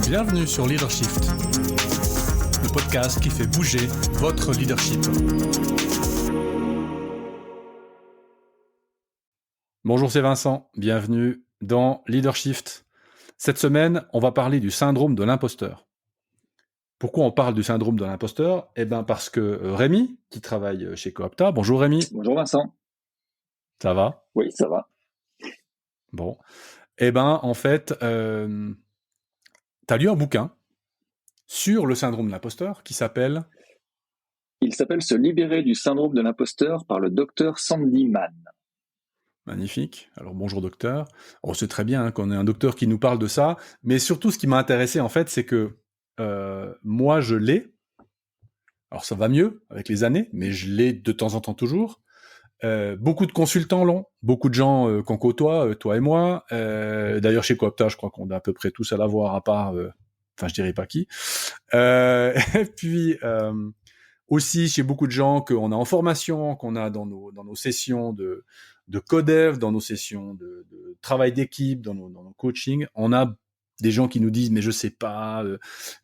Bienvenue sur Leadershift, le podcast qui fait bouger votre leadership. Bonjour, c'est Vincent, bienvenue dans Leadershift. Cette semaine, on va parler du syndrome de l'imposteur. Pourquoi on parle du syndrome de l'imposteur ? Eh bien parce que Rémi, qui travaille chez Coapta, bonjour Rémi. Bonjour Vincent. Ça va ? Oui, ça va. Bon. Eh bien, en fait, tu as lu un bouquin sur le syndrome de l'imposteur qui s'appelle... Il s'appelle Se libérer du syndrome de l'imposteur par le docteur Sandy Mann. Magnifique. Alors bonjour docteur. On sait très bien qu'on ait un docteur qui nous parle de ça, mais surtout ce qui m'a intéressé en fait, c'est que moi je l'ai. Alors ça va mieux avec les années, mais je l'ai de temps en temps toujours. Beaucoup de consultants l'ont, beaucoup de gens qu'on côtoie, toi et moi. D'ailleurs chez Coapta, je crois qu'on est à peu près tous à l'avoir, à part, enfin je dirais pas qui. Et puis aussi chez beaucoup de gens qu'on a en formation, qu'on a dans nos sessions de codev, dans nos sessions de travail d'équipe, dans nos coachings, on a des gens qui nous disent mais je sais pas,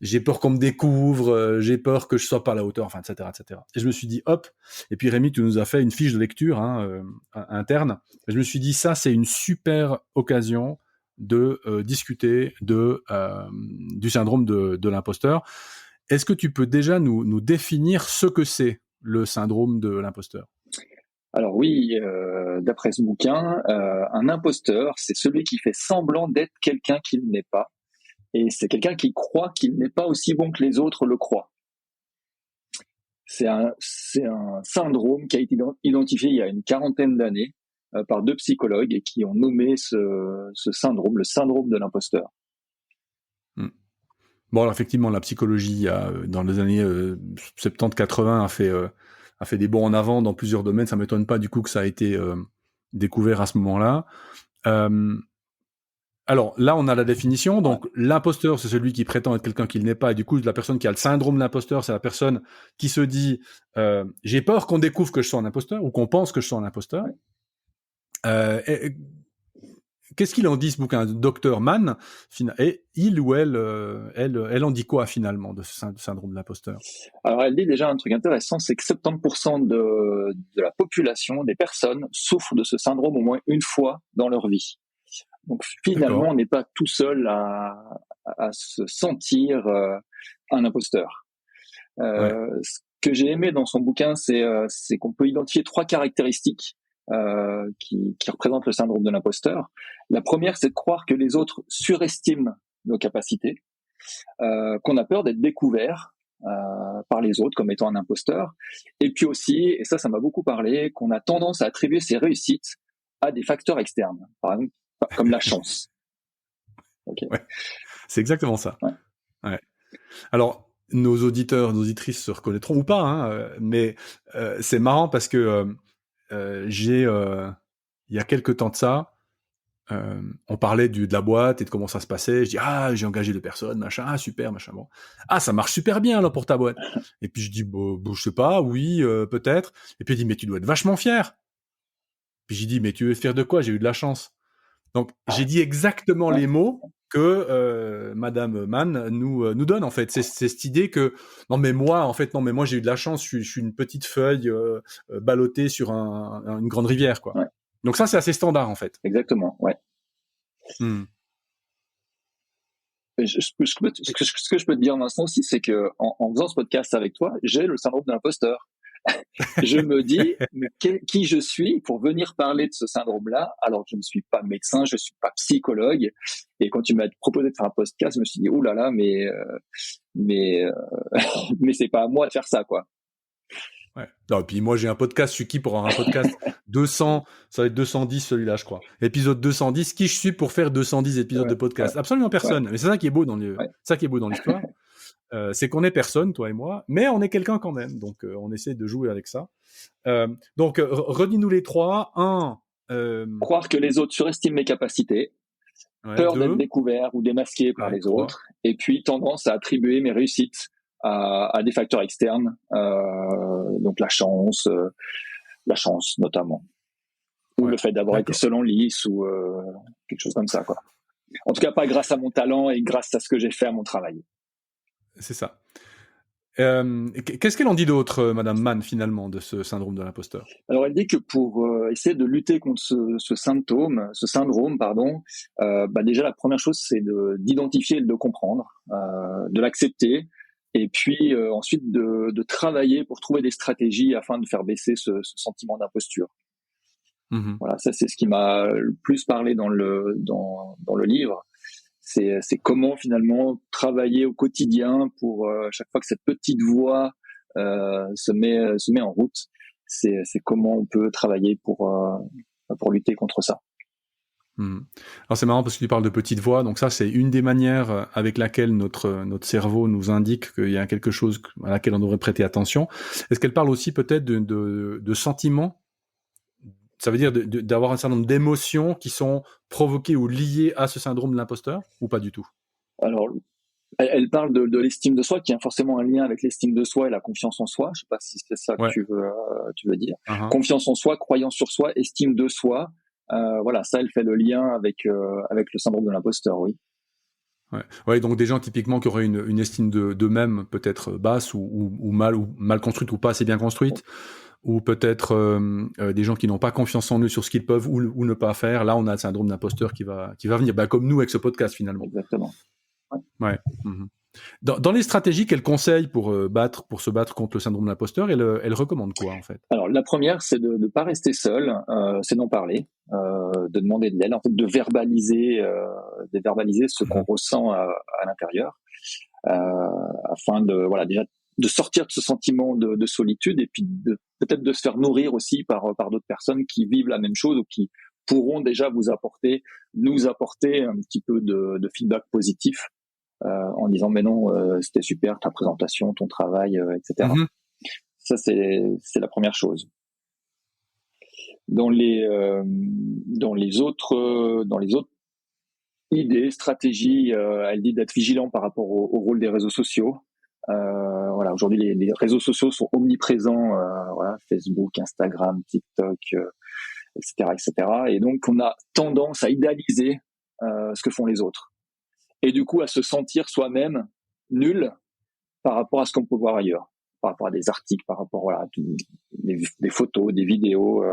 j'ai peur qu'on me découvre, j'ai peur que je sois pas à la hauteur, enfin etc. Et je me suis dit hop, et puis Rémi tu nous as fait une fiche de lecture interne, et je me suis dit ça c'est une super occasion de discuter du syndrome de l'imposteur. Est-ce que tu peux déjà nous définir ce que c'est le syndrome de l'imposteur ? Alors oui, d'après ce bouquin, un imposteur, c'est celui qui fait semblant d'être quelqu'un qu'il n'est pas. Et c'est quelqu'un qui croit qu'il n'est pas aussi bon que les autres le croient. C'est un syndrome qui a été identifié il y a une quarantaine d'années par 2 psychologues et qui ont nommé ce syndrome, le syndrome de l'imposteur. Bon, alors effectivement, la psychologie, dans les années 70-80, a fait des bons en avant dans plusieurs domaines. Ça m'étonne pas du coup que ça a été découvert à ce moment-là. Alors là, on a la définition. Donc, l'imposteur, c'est celui qui prétend être quelqu'un qu'il n'est pas. Et du coup, la personne qui a le syndrome de l'imposteur, c'est la personne qui se dit j'ai peur qu'on découvre que je sois un imposteur ou qu'on pense que je sois un imposteur. Qu'est-ce qu'il en dit ce bouquin, Dr Mann, et il ou elle en dit quoi finalement de ce syndrome de l'imposteur ? Alors elle dit déjà un truc intéressant, c'est que 70% de la population, des personnes, souffrent de ce syndrome au moins une fois dans leur vie. Donc finalement, on n'est pas tout seul à se sentir un imposteur. Ce que j'ai aimé dans son bouquin, c'est qu'on peut identifier 3 caractéristiques qui représentent le syndrome de l'imposteur. La première, c'est de croire que les autres surestiment nos capacités, qu'on a peur d'être découvert par les autres comme étant un imposteur. Et puis aussi, et ça m'a beaucoup parlé, qu'on a tendance à attribuer ses réussites à des facteurs externes, par exemple comme la chance. Okay. Ouais, c'est exactement ça. Ouais. Alors, nos auditeurs, nos auditrices se reconnaîtront ou pas, mais c'est marrant parce que il y a quelques temps de ça, on parlait de la boîte et de comment ça se passait. Je dis j'ai engagé 2 personnes, machin, super, machin. Bon, ça marche super bien là pour ta boîte. Et puis je dis je sais pas, oui, peut-être. Et puis il dit mais tu dois être vachement fier. Puis j'ai dit mais tu es fier de quoi ? J'ai eu de la chance. Donc j'ai dit exactement les mots que Madame Mann nous donne en fait. C'est cette idée que non mais moi j'ai eu de la chance. Je suis une petite feuille ballottée sur une grande rivière quoi. Ouais. Donc ça c'est assez standard en fait. Exactement, ouais. Ce que je peux te dire Vincent aussi, c'est que en faisant ce podcast avec toi, j'ai le syndrome de l'imposteur. Je me dis mais qui je suis pour venir parler de ce syndrome-là, alors que je ne suis pas médecin, je ne suis pas psychologue. Et quand tu m'as proposé de faire un podcast, je me suis dit oh là là, mais c'est pas à moi de faire ça quoi. Ouais. Non, puis moi j'ai un podcast, je suis qui pour avoir un podcast 200, ça va être 210 celui-là je crois. Épisode 210, qui je suis pour faire 210 épisodes de podcast ? Absolument personne. Mais c'est ça qui est beau dans l'histoire. C'est qu'on est personne, toi et moi, mais on est quelqu'un quand même. Donc on essaie de jouer avec ça. Donc redis-nous les 3. 1. Croire que les autres surestiment mes capacités. Peur d'être découvert ou démasqué par les autres. Et puis tendance à attribuer mes réussites à des facteurs externes, donc la chance notamment, ou le fait d'avoir été seul en lice ou quelque chose comme ça quoi. En tout cas, pas grâce à mon talent et grâce à ce que j'ai fait à mon travail. C'est ça. Qu'est-ce qu'elle en dit d'autre, Madame Mann, finalement, de ce syndrome de l'imposteur? Alors, elle dit que pour essayer de lutter contre ce syndrome, pardon, déjà la première chose, c'est d'identifier et de le comprendre, de l'accepter, et puis ensuite de travailler pour trouver des stratégies afin de faire baisser ce sentiment d'imposture. Mmh. Voilà, ça c'est ce qui m'a le plus parlé dans le livre. C'est comment finalement travailler au quotidien pour chaque fois que cette petite voix se met en route. C'est comment on peut travailler pour lutter contre ça. Mmh. Alors c'est marrant parce que tu parles de petite voix, donc ça c'est une des manières avec laquelle notre cerveau nous indique qu'il y a quelque chose à laquelle on devrait prêter attention. Est-ce qu'elle parle aussi peut-être de sentiments? Ça veut dire d'avoir un certain nombre d'émotions qui sont provoquées ou liées à ce syndrome de l'imposteur, ou pas du tout? Alors, elle parle de l'estime de soi, qui a forcément un lien avec l'estime de soi et la confiance en soi. Je sais pas si c'est ça que Ouais. tu veux dire. Uh-huh. Confiance en soi, croyance sur soi, estime de soi. Voilà, ça, elle fait le lien avec le syndrome de l'imposteur, oui. Ouais. Ouais, donc des gens typiquement qui auraient une estime d'eux-mêmes peut-être basse ou mal construite ou pas assez bien construite, ou peut-être des gens qui n'ont pas confiance en eux sur ce qu'ils peuvent ou ne pas faire. Là, on a le syndrome d'imposteur qui va venir, comme nous avec ce podcast finalement. Exactement. Ouais. Mm-hmm. Dans les stratégies qu'elle conseille pour se battre contre le syndrome de l'imposteur, elle recommande quoi en fait? Alors la première, c'est de ne pas rester seul, c'est d'en parler, de demander de l'aide, en fait, de verbaliser ce qu'on ressent à l'intérieur, afin de déjà de sortir de ce sentiment de solitude et puis peut-être de se faire nourrir aussi par d'autres personnes qui vivent la même chose ou qui pourront déjà nous apporter un petit peu de feedback positif en disant mais non, c'était super ta présentation, ton travail, etc. Mm-hmm. Ça c'est la première chose. Dans les autres idées, stratégies, elle dit d'être vigilant par rapport au rôle des réseaux sociaux. Voilà, aujourd'hui les réseaux sociaux sont omniprésents, voilà, Facebook, Instagram, TikTok, etc., etc. Et donc on a tendance à idéaliser ce que font les autres, et du coup à se sentir soi-même nul par rapport à ce qu'on peut voir ailleurs, par rapport à des articles, par rapport des photos, des vidéos.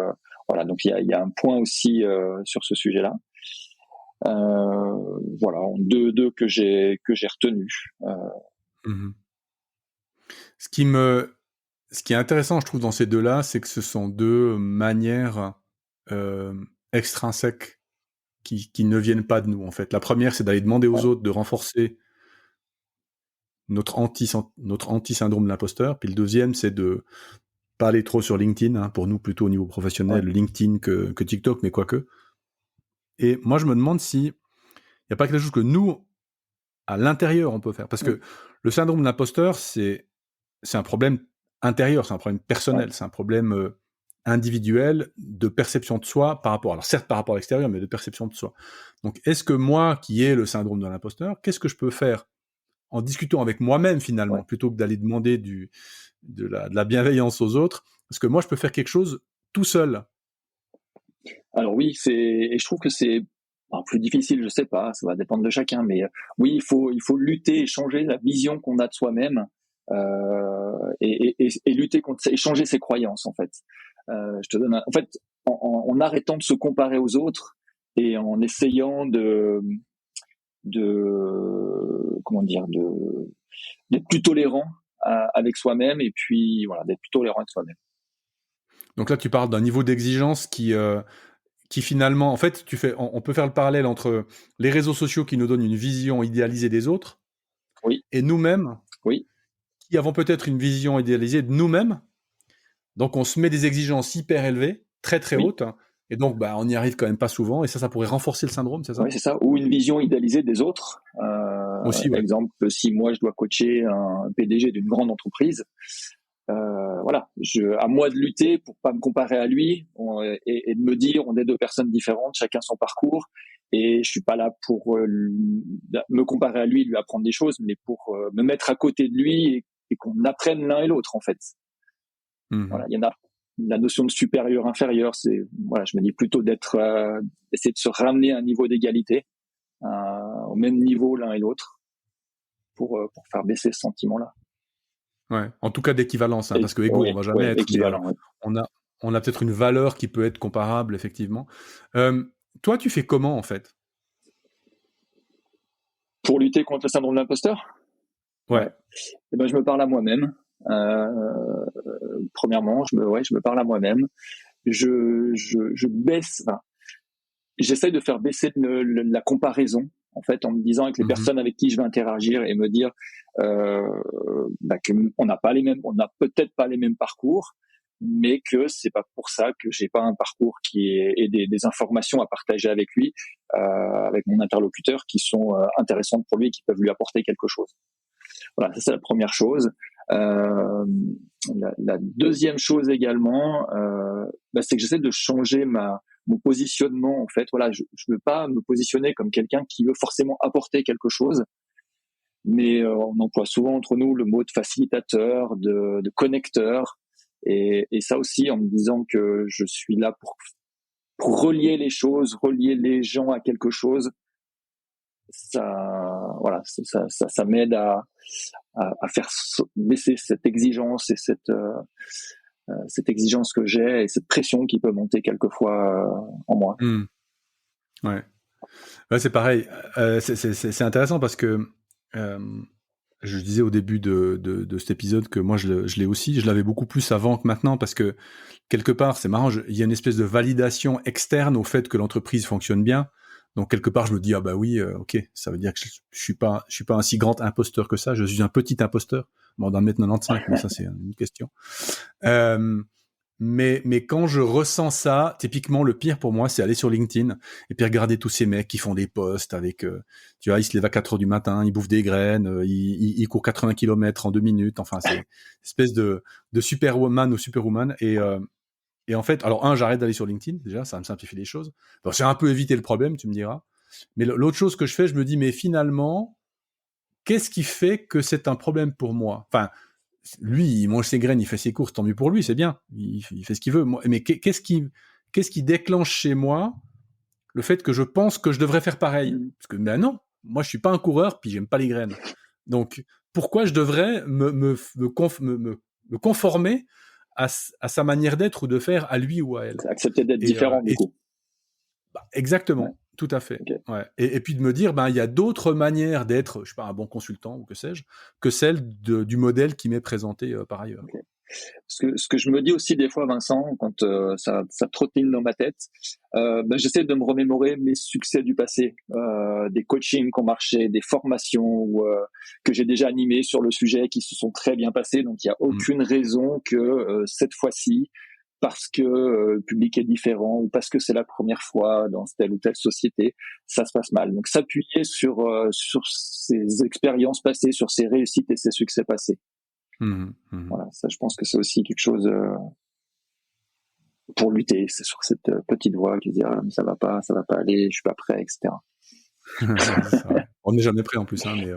Voilà, donc il y a un point aussi sur ce sujet-là. Voilà, deux que j'ai retenu. Mm-hmm. Ce qui est intéressant, je trouve, dans ces deux-là, c'est que ce sont deux manières extrinsèques qui ne viennent pas de nous, en fait. La première, c'est d'aller demander aux autres de renforcer notre anti-syndrome de l'imposteur. Puis le deuxième, c'est de pas aller trop sur LinkedIn, pour nous, plutôt au niveau professionnel, LinkedIn que TikTok, mais quoique. Et moi, je me demande s'il n'y a pas quelque chose que nous, à l'intérieur, on peut faire. Parce que le syndrome de l'imposteur, c'est un problème intérieur, c'est un problème personnel, c'est un problème individuel de perception de soi par rapport, alors certes par rapport à l'extérieur, mais de perception de soi. Donc, est-ce que moi, qui ai le syndrome de l'imposteur, qu'est-ce que je peux faire en discutant avec moi-même finalement, plutôt que d'aller demander de la bienveillance aux autres? Est-ce que moi, je peux faire quelque chose tout seul? Alors oui, et je trouve que c'est plus difficile, je sais pas, ça va dépendre de chacun, mais oui, il faut lutter et changer la vision qu'on a de soi-même, et lutter contre et changer ses croyances en fait. Je te donne en fait, en arrêtant de se comparer aux autres et en essayant comment dire, d'être plus tolérant avec soi-même, et puis voilà, d'être plus tolérant avec soi-même. Donc là, tu parles d'un niveau d'exigence qui finalement, en fait, on peut faire le parallèle entre les réseaux sociaux qui nous donnent une vision idéalisée des autres, et nous-mêmes, qui avons peut-être une vision idéalisée de nous-mêmes. Donc on se met des exigences hyper élevées, très très hautes, et donc on n'y arrive quand même pas souvent, et ça pourrait renforcer le syndrome, c'est ça? Oui, c'est ça. Ou une vision idéalisée des autres. Aussi, ouais. Exemple, si moi je dois coacher un PDG d'une grande entreprise, voilà, à moi de lutter pour pas me comparer à lui, et de me dire on est deux personnes différentes, chacun son parcours, et je suis pas là pour me comparer à lui, lui apprendre des choses, mais pour me mettre à côté de lui et qu'on apprenne l'un et l'autre en fait. Voilà, il y en a la notion de supérieur inférieur, c'est voilà, je me dis plutôt d'essayer de se ramener à un niveau d'égalité, au même niveau l'un et l'autre pour faire baisser ce sentiment-là. Ouais. En tout cas d'équivalence, parce que égaux, on va jamais être, mais équivalent. on a peut-être une valeur qui peut être comparable, effectivement. Toi, tu fais comment en fait? Pour lutter contre le syndrome de l'imposteur? Ouais. Et ben, je me parle à moi-même. Premièrement, je me parle à moi-même. Je baisse. Enfin, j'essaie de faire baisser la comparaison, en fait, en me disant avec les personnes avec qui je vais interagir et me dire qu'on n'a pas les mêmes, on n'a peut-être pas les mêmes parcours, mais que c'est pas pour ça que j'ai pas un parcours et des informations à partager avec lui, avec mon interlocuteur, qui sont intéressantes pour lui et qui peuvent lui apporter quelque chose. Voilà, ça c'est la première chose. La deuxième chose également, c'est que j'essaie de changer mon positionnement. En fait, voilà, je veux pas me positionner comme quelqu'un qui veut forcément apporter quelque chose, mais on emploie souvent entre nous le mot de facilitateur, de connecteur, et ça aussi en me disant que je suis là pour relier les choses, relier les gens à quelque chose. Ça, voilà, ça m'aide à faire baisser cette exigence et cette exigence que j'ai et cette pression qui peut monter quelquefois en moi. Ouais, c'est pareil. C'est intéressant parce que je disais au début de cet épisode que moi je l'ai aussi, je l'avais beaucoup plus avant que maintenant, parce que quelque part c'est marrant, il y a une espèce de validation externe au fait que l'entreprise fonctionne bien. Donc quelque part je me dis ah bah oui, ok, ça veut dire que je suis pas un si grand imposteur que ça, je suis un petit imposteur, bon d'un mètre 95, mais ça c'est une question. Mais quand je ressens ça, typiquement le pire pour moi, c'est aller sur LinkedIn et puis regarder tous ces mecs qui font des posts avec, tu vois, ils se lèvent à 4 heures du matin, ils bouffent des graines, ils courent 80 km en 2 minutes. Enfin, c'est une espèce de superwoman ou superwoman. Et en fait, alors j'arrête d'aller sur LinkedIn, déjà, ça me simplifie les choses. Alors, j'ai un peu évité le problème, tu me diras. Mais l'autre chose que je fais, je me dis, mais finalement, qu'est-ce qui fait que c'est un problème pour moi? Enfin, lui, il mange ses graines, il fait ses courses, tant mieux pour lui, c'est bien. Il fait ce qu'il veut. Mais qu'est-ce qui déclenche chez moi le fait que je pense que je devrais faire pareil? Parce que ben non, moi je suis pas un coureur, puis j'aime pas les graines. Donc pourquoi je devrais me conformer à sa manière d'être ou de faire, à lui ou à elle? Accepter d'être différent, du coup. Exactement. Ouais. Tout à fait. Okay. Ouais. Et puis de me dire, il y a d'autres manières d'être, je sais pas, un bon consultant ou que sais-je, que celle du modèle qui m'est présenté par ailleurs. Okay. Ce que je me dis aussi des fois, Vincent, quand ça trottine dans ma tête, j'essaie de me remémorer mes succès du passé, des coachings qui ont marché, des formations que j'ai déjà animées sur le sujet qui se sont très bien passées. Donc il n'y a aucune raison que cette fois-ci, parce que le public est différent ou parce que c'est la première fois dans telle ou telle société, ça se passe mal. Donc s'appuyer sur ces expériences passées, sur ces réussites et ces succès passés. Voilà, ça, je pense que c'est aussi quelque chose pour lutter. C'est sur cette petite voix qui dit ça va pas aller, je suis pas prêt, etc. On n'est jamais prêt en plus, mais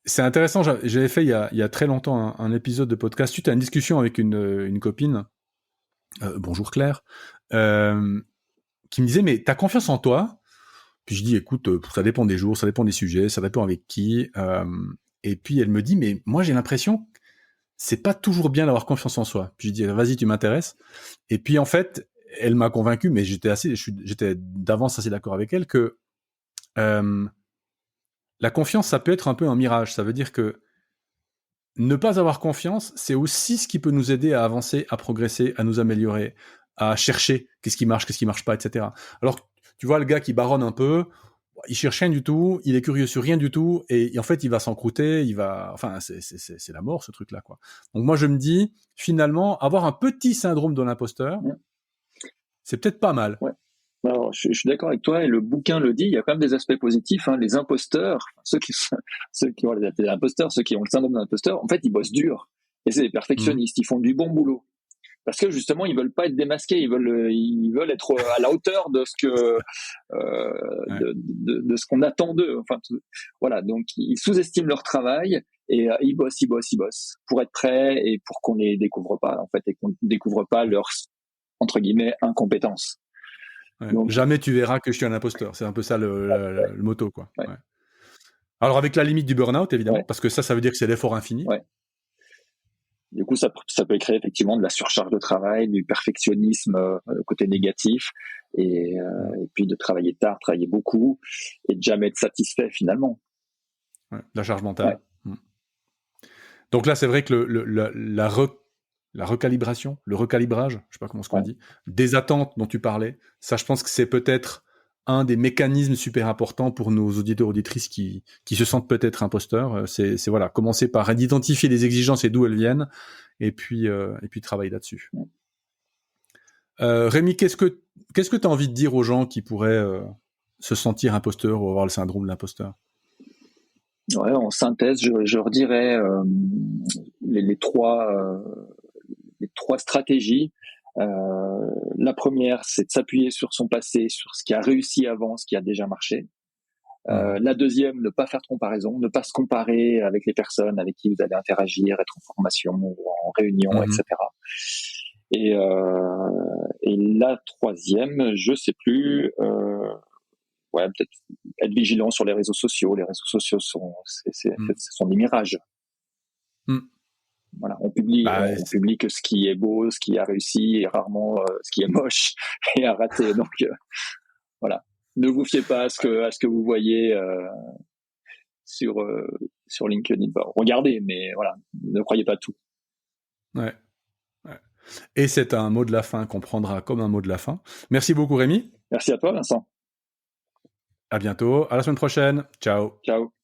c'est intéressant. J'avais fait il y a très longtemps un épisode de podcast suite à une discussion avec une copine. Bonjour Claire, qui me disait mais t'as confiance en toi? Puis je dis écoute, ça dépend des jours, ça dépend des sujets, ça dépend avec qui. Et puis elle me dit mais moi j'ai l'impression c'est pas toujours bien d'avoir confiance en soi. Puis je dis vas-y, tu m'intéresses. Et puis en fait elle m'a convaincu, mais j'étais d'avance assez d'accord avec elle que la confiance ça peut être un peu un mirage. Ça veut dire que ne pas avoir confiance, c'est aussi ce qui peut nous aider à avancer, à progresser, à nous améliorer, à chercher qu'est-ce qui marche pas, etc. Alors tu vois le gars qui baronne un peu, il cherche rien du tout, il est curieux sur rien du tout, et en fait il va s'encrouter, c'est la mort ce truc-là, quoi. Donc moi je me dis, finalement, avoir un petit syndrome de l'imposteur, c'est peut-être pas mal. Ouais. Alors, je suis d'accord avec toi, et le bouquin le dit, il y a quand même des aspects positifs. Les imposteurs, ceux qui ont les imposteurs, ceux qui ont le syndrome de l'imposteur, en fait ils bossent dur, et c'est des perfectionnistes, ils font du bon boulot. Parce que justement, ils veulent pas être démasqués, ils veulent être à la hauteur de ce que de ce qu'on attend d'eux. Enfin, voilà. Donc, ils sous-estiment leur travail et ils bossent pour être prêts et pour qu'on les découvre pas, en fait, et qu'on ne découvre pas leur, entre guillemets, incompétence. Ouais. Donc, jamais tu verras que je suis un imposteur. C'est un peu ça le motto, quoi. ouais. Ouais. Alors avec la limite du burn-out, évidemment, Ouais. parce que ça veut dire que c'est l'effort infini. Ouais. Du coup, ça peut créer effectivement de la surcharge de travail, du perfectionnisme côté négatif, et puis de travailler tard, travailler beaucoup, et de jamais être satisfait finalement. Ouais, la charge mentale. Ouais. Donc là, c'est vrai que la recalibration, le recalibrage, je sais pas comment on dit, des attentes dont tu parlais, ça, je pense que c'est peut-être un des mécanismes super importants pour nos auditeurs auditrices qui se sentent peut-être imposteurs. C'est voilà, commencer par identifier les exigences et d'où elles viennent, et puis travailler là-dessus. Rémi, qu'est-ce que tu as envie de dire aux gens qui pourraient se sentir imposteurs ou avoir le syndrome de l'imposteur? Ouais, en synthèse, je redirais les trois stratégies. La première, c'est de s'appuyer sur son passé, sur ce qui a réussi avant, ce qui a déjà marché. La deuxième, ne pas faire de comparaison, ne pas se comparer avec les personnes avec qui vous allez interagir, être en formation ou en réunion, etc. Et la troisième, je sais plus, peut-être être vigilant sur les réseaux sociaux. Les réseaux sociaux sont des mirages. Voilà, on publie que ce qui est beau, ce qui a réussi, et rarement ce qui est moche et à rater. Donc voilà, ne vous fiez pas à ce que vous voyez sur LinkedIn. Enfin, regardez, mais voilà, ne croyez pas tout. Ouais. Et c'est un mot de la fin qu'on prendra comme un mot de la fin. Merci beaucoup, Rémi. Merci à toi, Vincent. À bientôt. À la semaine prochaine. Ciao. Ciao.